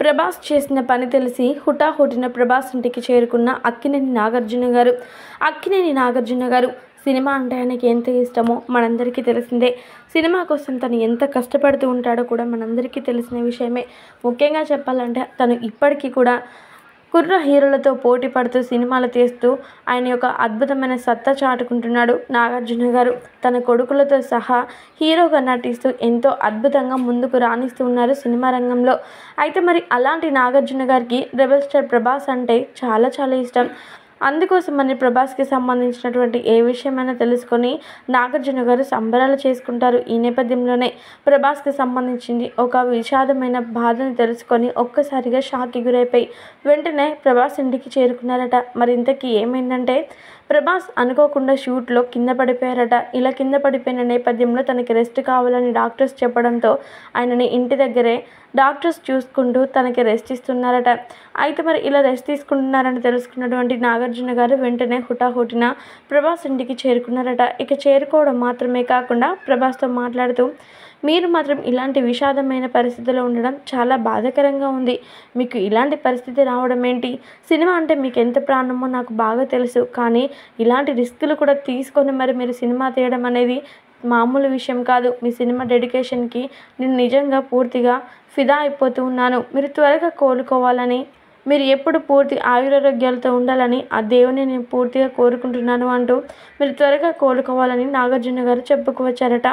ప్రభాస్ చేసిన పని తెలిసి హుటాహుటిన ప్రభాస్ ఇంటికి చేరుకున్న అక్కినేని నాగార్జున గారు. అక్కినేని నాగార్జున గారు సినిమా అంటే ఆయనకి ఎంత ఇష్టమో మనందరికీ తెలిసిందే. సినిమా కోసం తను ఎంత కష్టపడుతూ ఉంటాడో కూడా మనందరికీ తెలిసిన విషయమే. ముఖ్యంగా చెప్పాలంటే తను ఇప్పటికీ కూడా కుర్ర హీరోలతో పోటీ పడుతూ సినిమాలు తీస్తూ ఆయన యొక్క అద్భుతమైన సత్తా చాటుకుంటున్నాడు నాగార్జున గారు. తన కొడుకులతో సహా హీరోగా నటిస్తూ ఎంతో అద్భుతంగా ముందుకు రాణిస్తూ ఉన్నారు సినిమా రంగంలో. అయితే మరి అలాంటి నాగార్జున గారికి రెబెల్ స్టార్ ప్రభాస్ అంటే చాలా చాలా ఇష్టం. అందుకోసమని ప్రభాస్కి సంబంధించినటువంటి ఏ విషయమైనా తెలుసుకొని నాగార్జున గారు సంబరాలు చేసుకుంటారు. ఈ నేపథ్యంలోనే ప్రభాస్కి సంబంధించింది ఒక విషాదమైన బాధను తెలుసుకొని ఒక్కసారిగా షాక్కి గురైపోయి వెంటనే ప్రభాస్ ఇంటికి చేరుకున్నారట. మరి ఇంతకీ ఏమైందంటే ప్రభాస్ అనుకోకుండా షూట్లో కింద పడిపోయారట. ఇలా కింద పడిపోయిన నేపథ్యంలో తనకి రెస్ట్ కావాలని డాక్టర్స్ చెప్పడంతో ఆయనని ఇంటి దగ్గరే డాక్టర్స్ చూసుకుంటూ తనకి రెస్ట్ ఇస్తున్నారట. అయితే మరి ఇలా రెస్ట్ తీసుకుంటున్నారని తెలుసుకున్నటువంటి నాగార్జున గారు వెంటనే హుటాహుటిన ప్రభాస్ ఇంటికి చేరుకున్నారట. ఇక చేరుకోవడం మాత్రమే కాకుండా ప్రభాస్తో మాట్లాడుతూ, మీరు మాత్రం ఇలాంటి విషాదమైన పరిస్థితిలో ఉండడం చాలా బాధాకరంగా ఉంది. మీకు ఇలాంటి పరిస్థితి రావడం ఏంటి? సినిమా అంటే మీకు ఎంత ప్రాణమో నాకు బాగా తెలుసు. కానీ ఇలాంటి రిస్కులు కూడా తీసుకొని మరి మీరు సినిమా తీయడం అనేది మామూలు విషయం కాదు. మీ సినిమా డెడికేషన్కి నేను నిజంగా పూర్తిగా ఫిదా అయిపోతూ ఉన్నాను. మీరు త్వరగా కోలుకోవాలని, మీరు ఎప్పుడు పూర్తి ఆయురారోగ్యాలతో ఉండాలని ఆ దేవుని నేను పూర్తిగా కోరుకుంటున్నాను అంటూ మీరు త్వరగా కోలుకోవాలని నాగార్జున గారు చెప్పుకు వచ్చారట.